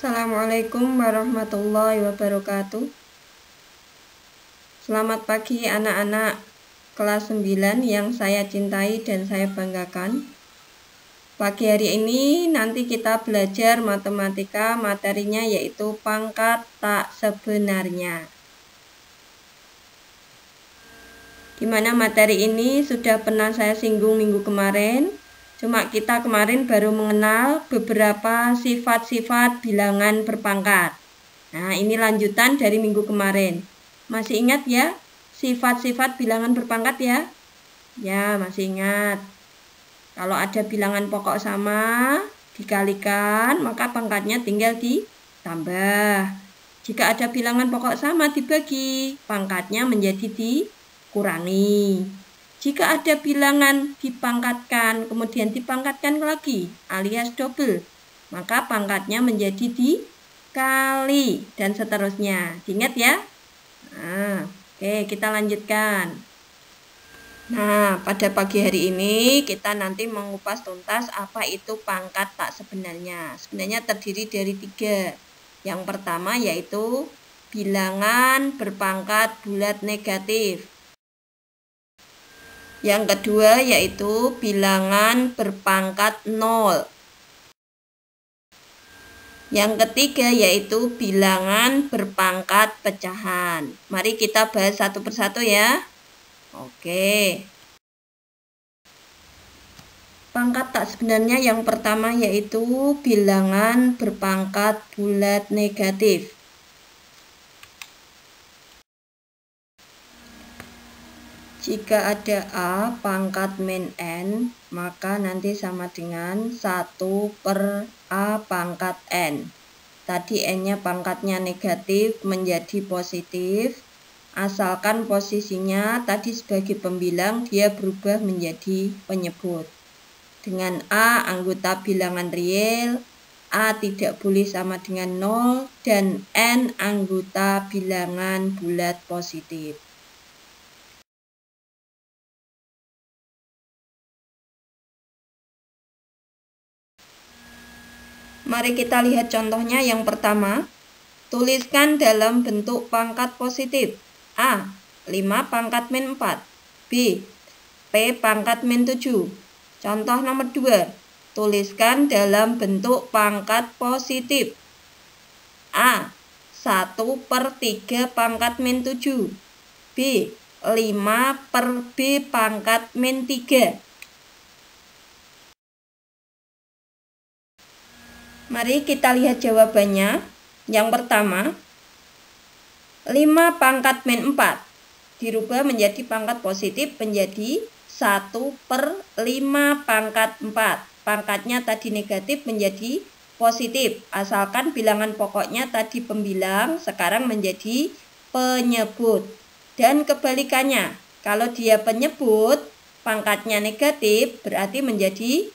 Assalamualaikum warahmatullahi wabarakatuh. Selamat pagi anak-anak kelas 9 yang saya cintai dan saya banggakan. Pagi hari ini nanti kita belajar matematika, materinya yaitu pangkat tak sebenarnya. Dimana materi ini sudah pernah saya singgung minggu kemarin. Cuma kita kemarin baru mengenal beberapa sifat-sifat bilangan berpangkat. Nah, ini lanjutan dari minggu kemarin. Masih ingat ya sifat-sifat bilangan berpangkat ya? Ya, masih ingat. Kalau ada bilangan pokok sama dikalikan, maka pangkatnya tinggal ditambah. Jika ada bilangan pokok sama dibagi, pangkatnya menjadi dikurangi. Jika ada bilangan dipangkatkan, kemudian dipangkatkan lagi, alias double, maka pangkatnya menjadi dikali, dan seterusnya. Diingat ya? Nah, oke, kita lanjutkan. Nah, pada pagi hari ini kita nanti mengupas tuntas apa itu pangkat tak sebenarnya. Sebenarnya terdiri dari 3. Yang pertama yaitu bilangan berpangkat bulat negatif. Yang kedua yaitu bilangan berpangkat 0. Yang ketiga yaitu bilangan berpangkat pecahan. Mari kita bahas satu persatu ya. Oke. Pangkat tak sebenarnya yang pertama yaitu bilangan berpangkat bulat negatif. Jika ada A pangkat min N, maka nanti sama dengan 1/A pangkat N. Tadi N-nya pangkatnya negatif menjadi positif. Asalkan posisinya tadi sebagai pembilang, dia berubah menjadi penyebut. Dengan A anggota bilangan real, A tidak boleh sama dengan 0, dan N anggota bilangan bulat positif. Mari kita lihat contohnya yang pertama. Tuliskan dalam bentuk pangkat positif. A. 5 pangkat min 4. B. P pangkat min 7. Contoh nomor 2. Tuliskan dalam bentuk pangkat positif. A. 1/3 pangkat min 7. B. 5/B pangkat min 3. Mari kita lihat jawabannya. Yang pertama, 5 pangkat min 4 dirubah menjadi pangkat positif menjadi 1/5 pangkat 4. Pangkatnya tadi negatif menjadi positif. Asalkan bilangan pokoknya tadi pembilang, sekarang menjadi penyebut. Dan kebalikannya, kalau dia penyebut, pangkatnya negatif berarti menjadi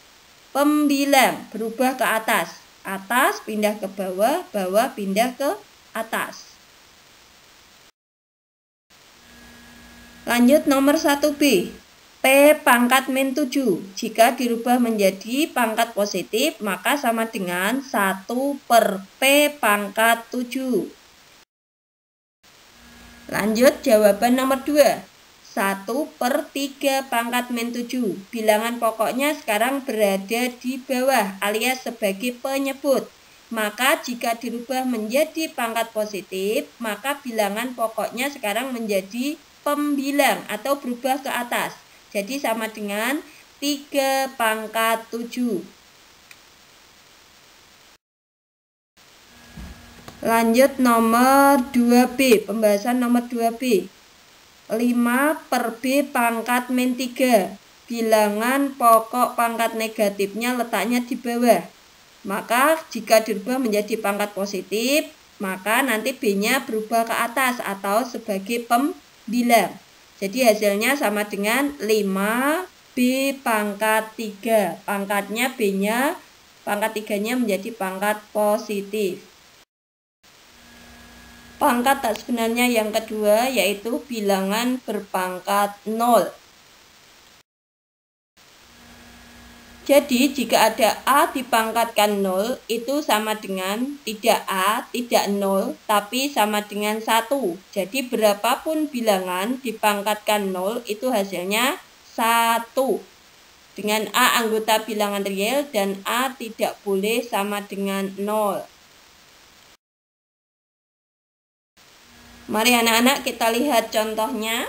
pembilang, berubah ke atas. Atas pindah ke bawah, bawah pindah ke atas. Lanjut nomor 1B. P pangkat min 7. Jika dirubah menjadi pangkat positif, maka sama dengan 1/P pangkat 7. Lanjut jawaban nomor 2. 1/3 pangkat min 7. Bilangan pokoknya sekarang berada di bawah alias sebagai penyebut. Maka jika dirubah menjadi pangkat positif, maka bilangan pokoknya sekarang menjadi pembilang atau berubah ke atas. Jadi sama dengan 3 pangkat 7. Lanjut nomor 2B, pembahasan nomor 2B. 5/B pangkat min 3. Bilangan pokok pangkat negatifnya letaknya di bawah. Maka jika dirubah menjadi pangkat positif, maka nanti B-nya berubah ke atas atau sebagai pembilang. Jadi hasilnya sama dengan 5B pangkat 3. Pangkatnya B-nya, pangkat 3-nya menjadi pangkat positif. Pangkat tak sebenarnya yang kedua yaitu bilangan berpangkat 0. Jadi jika ada A dipangkatkan 0 itu sama dengan tidak A, tidak 0, tapi sama dengan 1. Jadi berapapun bilangan dipangkatkan 0 itu hasilnya 1. Dengan A anggota bilangan real dan A tidak boleh sama dengan 0. Mari anak-anak kita lihat contohnya.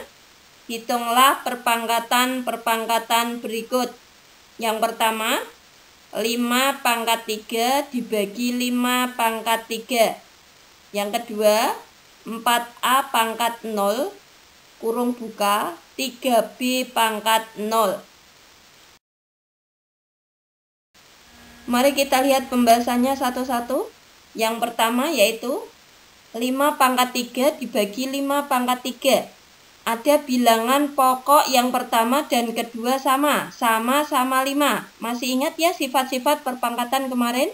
Hitunglah perpangkatan berikut. Yang pertama, 5 pangkat 3 dibagi 5 pangkat 3. Yang kedua, 4A pangkat 0, kurung buka, 3B pangkat 0. Mari kita lihat pembahasannya satu-satu. Yang pertama yaitu 5 pangkat 3 dibagi 5 pangkat 3. Ada bilangan pokok yang pertama dan kedua sama 5. Masih ingat ya sifat-sifat perpangkatan kemarin?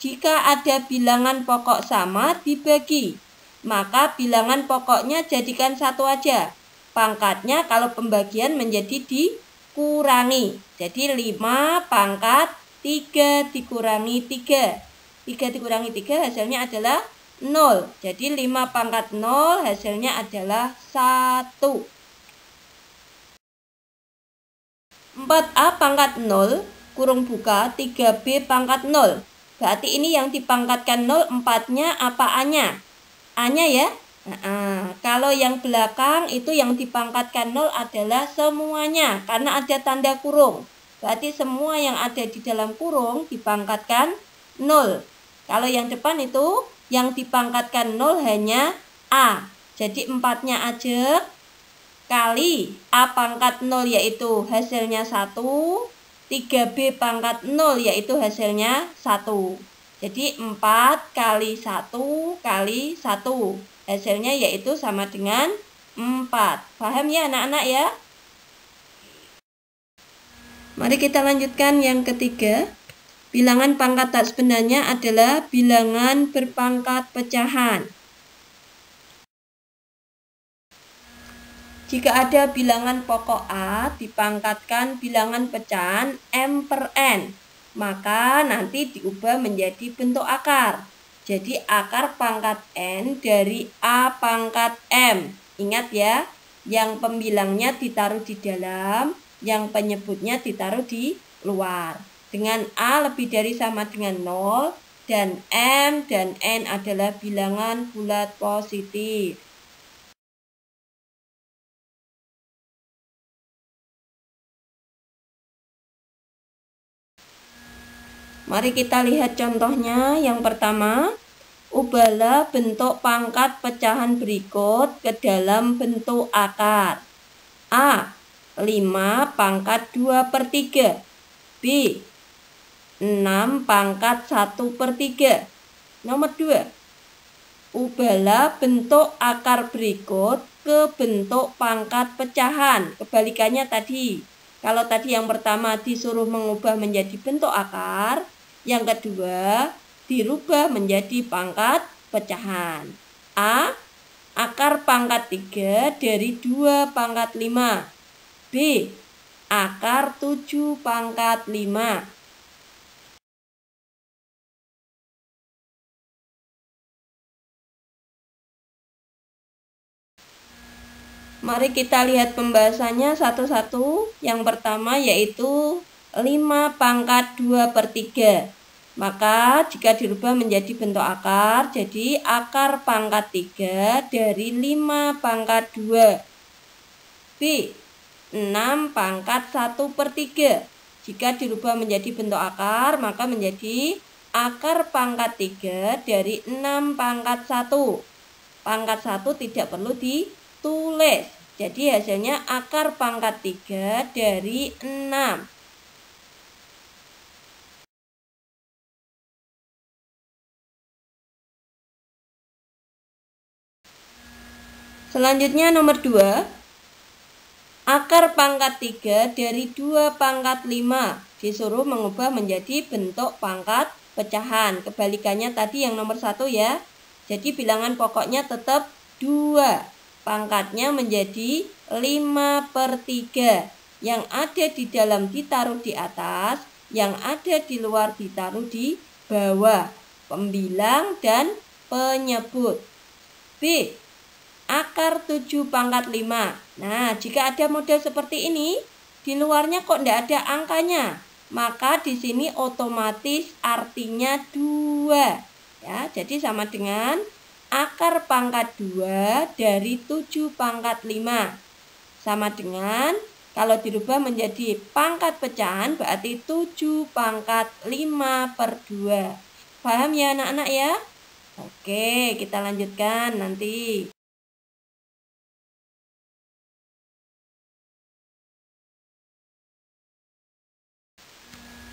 Jika ada bilangan pokok sama dibagi, maka bilangan pokoknya jadikan satu aja. Pangkatnya kalau pembagian menjadi dikurangi. Jadi 5 pangkat 3 dikurangi 3. 3 dikurangi 3 hasilnya adalah 0. Jadi 5 pangkat 0 hasilnya adalah 1. 4A pangkat 0 kurung buka 3B pangkat 0. Berarti ini yang dipangkatkan 0 4-nya apa A-nya? A-nya ya. Kalau yang belakang itu yang dipangkatkan 0 adalah semuanya karena ada tanda kurung. Berarti semua yang ada di dalam kurung dipangkatkan 0. Kalau yang depan itu yang dipangkatkan 0 hanya A. Jadi 4-nya aja kali A pangkat 0 yaitu hasilnya 1. 3B pangkat 0 yaitu hasilnya 1. Jadi 4 kali 1 kali 1. Hasilnya yaitu sama dengan 4. Paham ya anak-anak ya? Mari kita lanjutkan yang ketiga. Bilangan pangkat tak sebenarnya adalah bilangan berpangkat pecahan. Jika ada bilangan pokok A dipangkatkan bilangan pecahan M per N, maka nanti diubah menjadi bentuk akar. Jadi akar pangkat N dari A pangkat M. Ingat ya, yang pembilangnya ditaruh di dalam, yang penyebutnya ditaruh di luar. Dengan A lebih dari sama dengan 0 dan M dan N adalah bilangan bulat positif. Mari kita lihat contohnya. Yang pertama, ubahlah bentuk pangkat pecahan berikut ke dalam bentuk akar. A. 5 pangkat 2 per 3. B. 6 pangkat 1 per 3. Nomor 2. Ubahlah bentuk akar berikut ke bentuk pangkat pecahan. Kebalikannya tadi. Kalau tadi yang pertama disuruh mengubah menjadi bentuk akar, yang kedua dirubah menjadi pangkat pecahan. A. Akar pangkat 3 dari 2 pangkat 5. B. Akar 7 pangkat 5. Mari kita lihat pembahasannya satu-satu. Yang pertama yaitu 5 pangkat 2 per 3. Maka jika dirubah menjadi bentuk akar, jadi akar pangkat 3 dari 5 pangkat 2. B. 6 pangkat 1 per 3. Jika dirubah menjadi bentuk akar, maka menjadi akar pangkat 3 dari 6 pangkat 1. Pangkat 1 tidak perlu ditulis. Jadi hasilnya akar pangkat 3 dari 6. Selanjutnya nomor 2. Akar pangkat 3 dari 2 pangkat 5. Disuruh mengubah menjadi bentuk pangkat pecahan. Kebalikannya tadi yang nomor 1 ya. Jadi bilangan pokoknya tetap 2. Pangkatnya menjadi 5 per 3. Yang ada di dalam ditaruh di atas, yang ada di luar ditaruh di bawah, pembilang dan penyebut. B. Akar 7 pangkat 5. Nah, jika ada model seperti ini, di luarnya kok tidak ada angkanya, maka di sini otomatis artinya 2. Ya, jadi sama dengan akar pangkat 2 dari 7 pangkat 5. Sama dengan kalau dirubah menjadi pangkat pecahan berarti 7 pangkat 5/2. Paham ya anak-anak ya? Oke, kita lanjutkan nanti.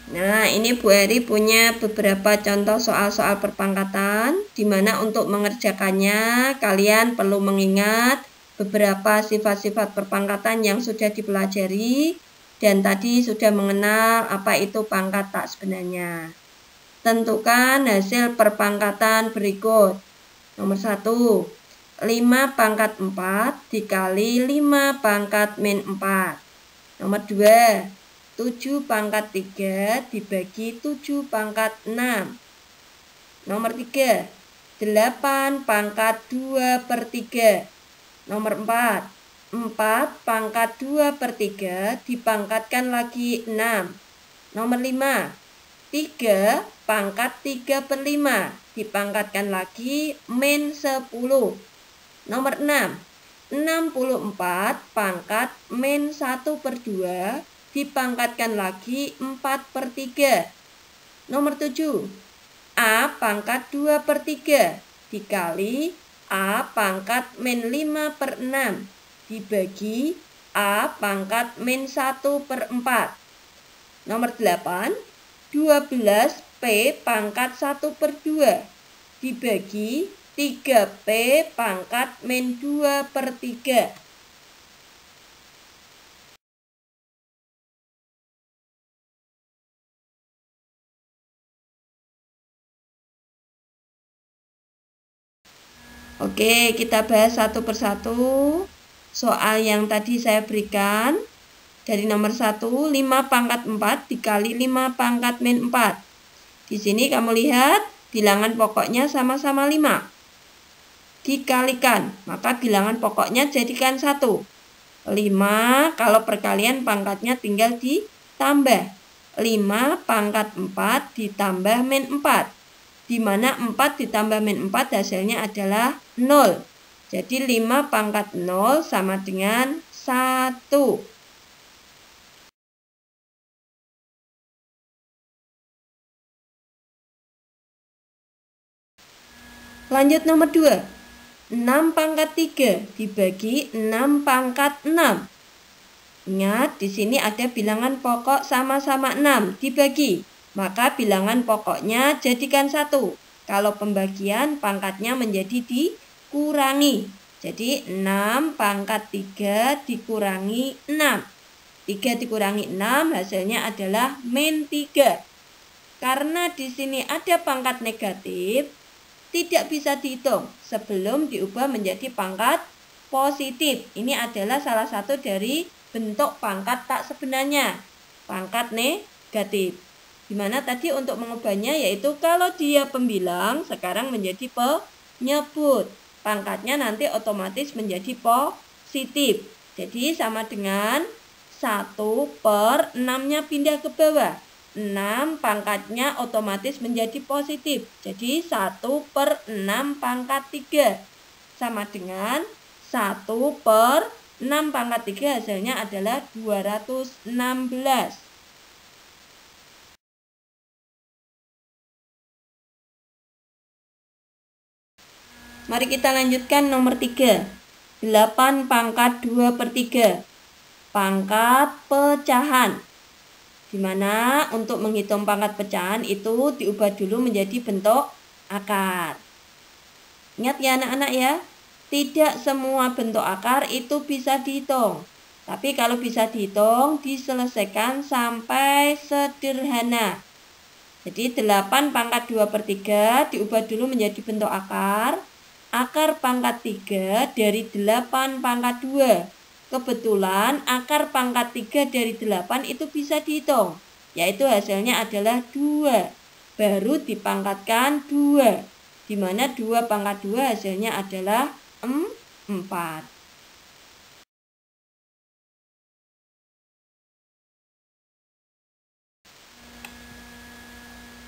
Nah, ini Bu Eri punya beberapa contoh soal-soal perpangkatan, di mana untuk mengerjakannya kalian perlu mengingat beberapa sifat-sifat perpangkatan yang sudah dipelajari dan tadi sudah mengenal apa itu pangkat tak sebenarnya. Tentukan hasil perpangkatan berikut. Nomor 1, 5 pangkat 4 dikali 5 pangkat min 4. Nomor 2, 7 pangkat 3 dibagi 7 pangkat 6. Nomor 3, 8 pangkat 2/3. Nomor 4, 4 pangkat 2/3 dipangkatkan lagi 6. Nomor 5, 3 pangkat 3/5 dipangkatkan lagi min 10. Nomor 6, 64 pangkat min 1/2 dipangkatkan lagi 4/3. Nomor 7, A pangkat 2/3 dikali A pangkat min 5/6 dibagi A pangkat min 1/4. Nomor 8, 12 P pangkat 1/2 dibagi 3P pangkat min 2/3. Oke, kita bahas satu persatu soal yang tadi saya berikan. Dari nomor 1, 5 pangkat 4 dikali 5 pangkat min 4. Di sini kamu lihat bilangan pokoknya sama-sama 5. Dikalikan, maka bilangan pokoknya jadikan 1. 5, kalau perkalian pangkatnya tinggal ditambah. 5 pangkat 4 ditambah min 4. Di mana 4 ditambah min 4 hasilnya adalah 0. Jadi 5 pangkat 0 sama dengan 1. Lanjut nomor 2. 6 pangkat 3 dibagi 6 pangkat 6. Ingat, di sini ada bilangan pokok sama-sama 6 dibagi. Maka bilangan pokoknya jadikan 1. Kalau pembagian pangkatnya menjadi dikurangi. Jadi 6 pangkat 3 dikurangi 6. 3 dikurangi 6 hasilnya adalah min 3. Karena di sini ada pangkat negatif, tidak bisa dihitung sebelum diubah menjadi pangkat positif. Ini adalah salah satu dari bentuk pangkat tak sebenarnya, pangkat negatif. Dimana tadi untuk mengubahnya yaitu kalau dia pembilang sekarang menjadi penyebut, pangkatnya nanti otomatis menjadi positif. Jadi sama dengan 1/6-nya pindah ke bawah. 6 pangkatnya otomatis menjadi positif. Jadi 1/6 pangkat 3 sama dengan 1/6 pangkat 3 hasilnya adalah 216. Mari kita lanjutkan nomor 3. 8 pangkat 2/3. Pangkat pecahan. Dimana untuk menghitung pangkat pecahan itu diubah dulu menjadi bentuk akar. Ingat ya anak-anak ya, tidak semua bentuk akar itu bisa dihitung. Tapi kalau bisa dihitung, diselesaikan sampai sederhana. Jadi 8 pangkat 2/3 diubah dulu menjadi bentuk akar. Akar pangkat 3 dari 8 pangkat 2. Kebetulan akar pangkat 3 dari 8 itu bisa dihitung. yaitu hasilnya adalah 2. Baru dipangkatkan 2, di mana 2 pangkat 2 hasilnya adalah 4.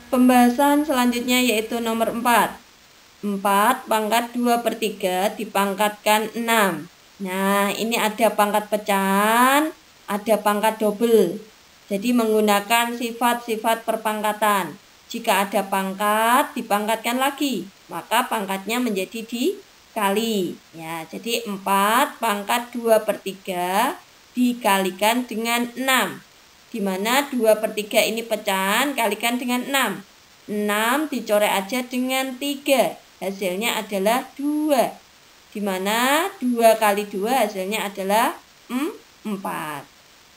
Pembahasan selanjutnya yaitu nomor 4. 4 pangkat 2/3 dipangkatkan 6. Nah, ini ada pangkat pecahan, ada pangkat double. Jadi menggunakan sifat-sifat perpangkatan. Jika ada pangkat, dipangkatkan lagi, maka pangkatnya menjadi dikali. Ya, jadi 4 pangkat 2/3 dikalikan dengan 6. Di mana 2/3 ini pecahan, kalikan dengan 6. 6 dicoret aja dengan 3. Hasilnya adalah 2. Di mana 2 kali 2 hasilnya adalah 4.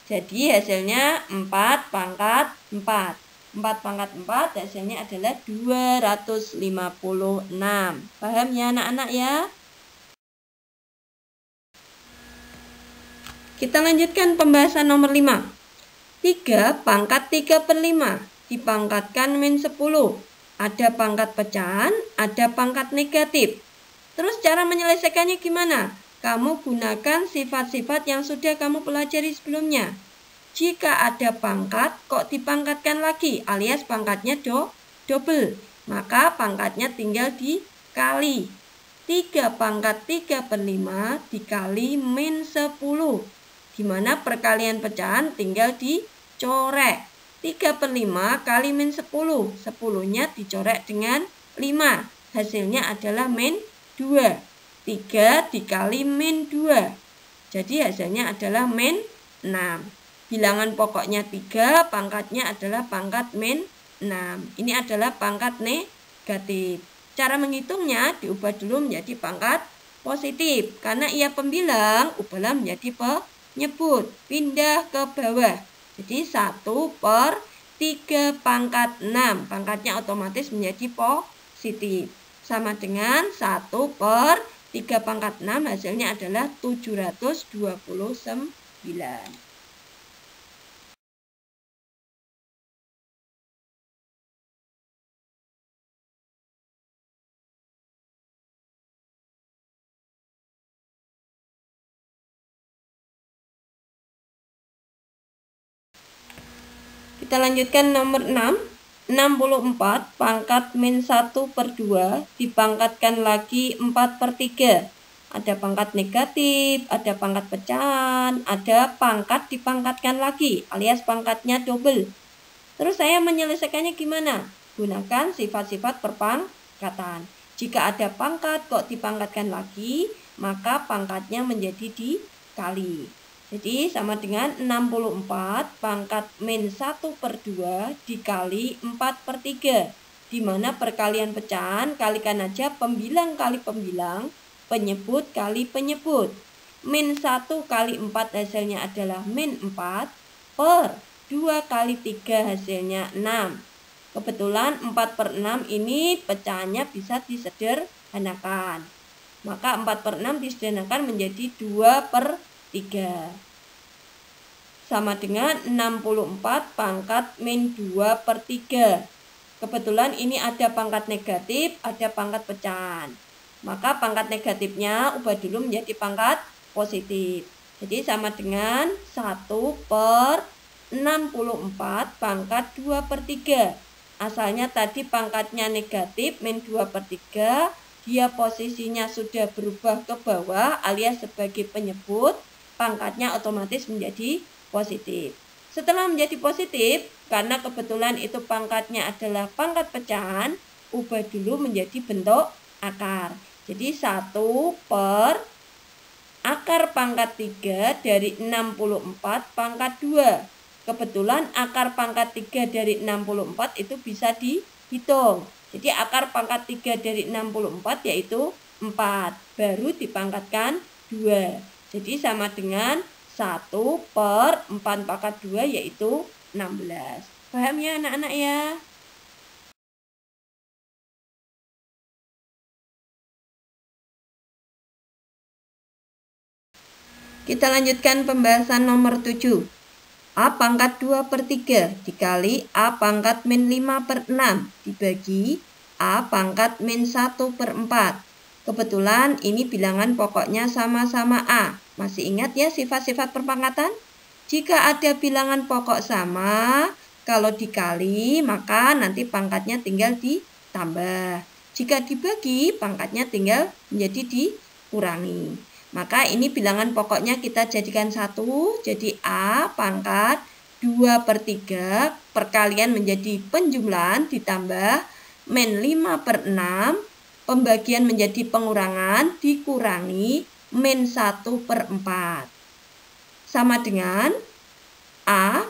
Jadi hasilnya 4 pangkat 4. 4 pangkat 4 hasilnya adalah 256. Paham ya anak-anak ya? Kita lanjutkan pembahasan nomor 5. 3 pangkat 3/5 dipangkatkan min 10. Ada pangkat pecahan, ada pangkat negatif. Terus cara menyelesaikannya gimana? Kamu gunakan sifat-sifat yang sudah kamu pelajari sebelumnya. Jika ada pangkat, kok dipangkatkan lagi alias pangkatnya double. Maka pangkatnya tinggal dikali. 3 pangkat 3/5 dikali min 10. Di mana perkalian pecahan tinggal dicoret. 3/5 kali min 10. 10-nya dicoret dengan 5. Hasilnya adalah min 2. 3 dikali min 2. Jadi hasilnya adalah min 6. Bilangan pokoknya 3, pangkatnya adalah pangkat min 6. Ini adalah pangkat negatif. Cara menghitungnya diubah dulu menjadi pangkat positif. Karena ia pembilang, ubahlah menjadi penyebut. Pindah ke bawah. Jadi 1/3 pangkat 6. Pangkatnya otomatis menjadi positif. Sama dengan 1/3 pangkat 6 hasilnya adalah 729. Kita lanjutkan nomor 6. 64 pangkat min 1/2 dipangkatkan lagi 4/3. Ada pangkat negatif, ada pangkat pecahan, ada pangkat dipangkatkan lagi alias pangkatnya double. Terus saya menyelesaikannya gimana? Gunakan sifat-sifat perpangkatan. Jika ada pangkat kok dipangkatkan lagi, maka pangkatnya menjadi dikali. Jadi sama dengan 64 pangkat min 1/2 dikali 4/3. Di mana perkalian pecahan kalikan aja pembilang kali pembilang, penyebut kali penyebut. Min 1 kali 4 hasilnya adalah min 4 per 2 kali 3 hasilnya 6. Kebetulan 4/6 ini pecahannya bisa disederhanakan. Maka 4/6 disederhanakan menjadi 2/3. Sama dengan 64 pangkat min 2/3. Kebetulan ini ada pangkat negatif, ada pangkat pecahan. Maka pangkat negatifnya ubah dulu menjadi pangkat positif. Jadi sama dengan 1/64 pangkat 2/3. Asalnya tadi pangkatnya negatif min 2/3. Dia posisinya sudah berubah ke bawah alias sebagai penyebut, pangkatnya otomatis menjadi positif. Setelah menjadi positif, karena kebetulan itu pangkatnya adalah pangkat pecahan, ubah dulu menjadi bentuk akar. Jadi 1 per akar pangkat 3 dari 64 pangkat 2. Kebetulan akar pangkat 3 dari 64 itu bisa dihitung. Jadi akar pangkat 3 dari 64 yaitu 4. Baru dipangkatkan 2. Jadi sama dengan 1 per 4 pangkat 2 yaitu 16. Paham ya anak-anak ya? Kita lanjutkan pembahasan nomor 7. A pangkat 2/3 dikali A pangkat min 5/6 dibagi A pangkat min 1/4. Kebetulan ini bilangan pokoknya sama-sama A. Masih ingat ya sifat-sifat perpangkatan? Jika ada bilangan pokok sama, kalau dikali maka nanti pangkatnya tinggal ditambah. Jika dibagi, pangkatnya tinggal menjadi dikurangi. Maka ini bilangan pokoknya kita jadikan 1, jadi A pangkat 2/3 perkalian menjadi penjumlahan ditambah min 5/6, pembagian menjadi pengurangan dikurangi min 1/4. Sama dengan A,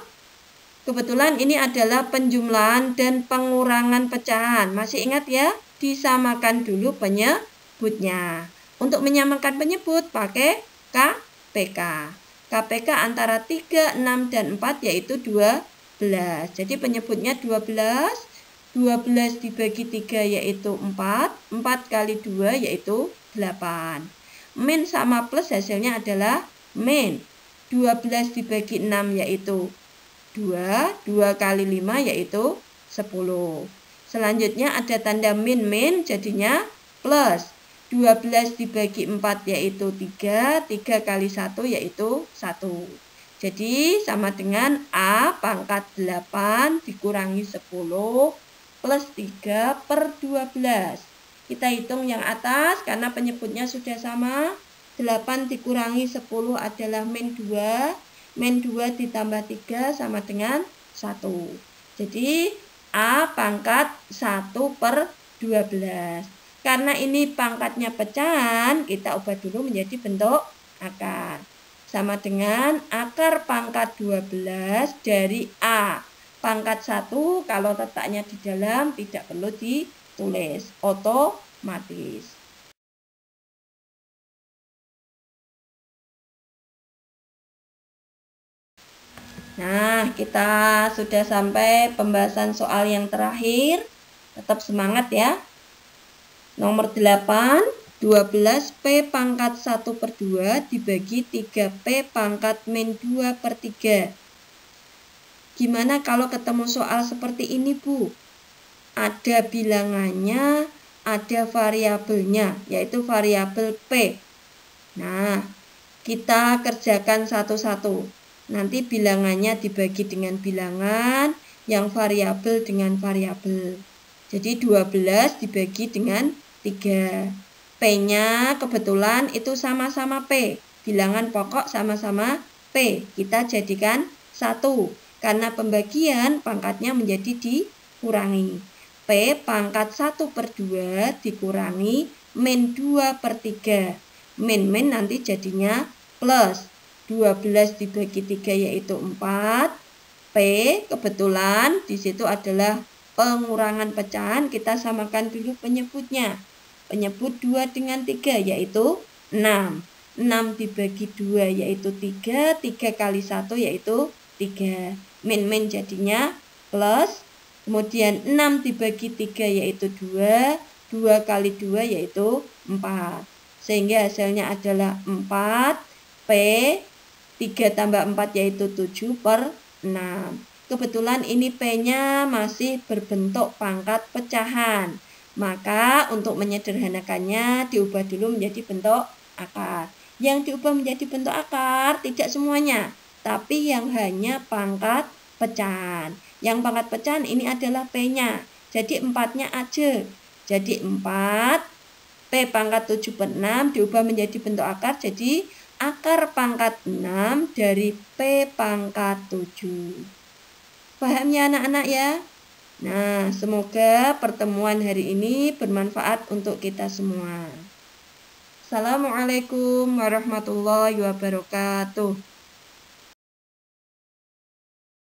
kebetulan ini adalah penjumlahan dan pengurangan pecahan. Masih ingat ya? Disamakan dulu penyebutnya. Untuk menyamakan penyebut pakai KPK. KPK antara 3, 6, dan 4 yaitu 12. Jadi penyebutnya 12. 12 dibagi 3 yaitu 4. 4 kali 2 yaitu 8. Min sama plus hasilnya adalah min. 12 dibagi 6 yaitu 2. 2 kali 5 yaitu 10. Selanjutnya ada tanda min jadinya plus. 12 dibagi 4 yaitu 3, 3 kali 1 yaitu 1. Jadi sama dengan A pangkat 8 dikurangi 10 plus 3/12. Kita hitung yang atas karena penyebutnya sudah sama. 8 dikurangi 10 adalah min 2. Min 2 ditambah 3 sama dengan 1. Jadi A pangkat 1/12. Karena ini pangkatnya pecahan, kita ubah dulu menjadi bentuk akar. Sama dengan akar pangkat 12 dari A pangkat 1, kalau letaknya di dalam tidak perlu ditulis, otomatis. Nah, kita sudah sampai pembahasan soal yang terakhir. Tetap semangat ya. Nomor 8, 12 P pangkat 1/2 dibagi 3P pangkat min 2/3. Gimana kalau ketemu soal seperti ini, Bu? Ada bilangannya, ada variabelnya, yaitu variabel P. Nah, kita kerjakan satu-satu. Nanti bilangannya dibagi dengan bilangan, yang variabel dengan variabel. Jadi 12 dibagi dengan 3. P-nya kebetulan itu sama-sama P. Bilangan pokok sama-sama P. Kita jadikan 1. Karena pembagian pangkatnya menjadi dikurangi. P pangkat 1/2 dikurangi min 2/3. Min nanti jadinya plus. 12 dibagi 3 yaitu 4. P kebetulan di situ adalah pengurangan pecahan, kita samakan dulu penyebutnya. Penyebut 2 dengan 3 yaitu 6. 6 dibagi 2 yaitu 3. 3 kali 1 yaitu 3. Min jadinya plus. Kemudian 6 dibagi 3 yaitu 2. 2 kali 2 yaitu 4. Sehingga hasilnya adalah 4. P 3 tambah 4 yaitu 7/6. Kebetulan ini P-nya masih berbentuk pangkat pecahan. Maka untuk menyederhanakannya diubah dulu menjadi bentuk akar. Yang diubah menjadi bentuk akar tidak semuanya, tapi yang hanya pangkat pecahan. Yang pangkat pecahan ini adalah P-nya. Jadi 4-nya aja. Jadi 4 P pangkat 7/6 diubah menjadi bentuk akar. Jadi akar pangkat 6 dari P pangkat 7. Paham ya anak-anak ya? Nah, semoga pertemuan hari ini bermanfaat untuk kita semua. Assalamualaikum warahmatullahi wabarakatuh.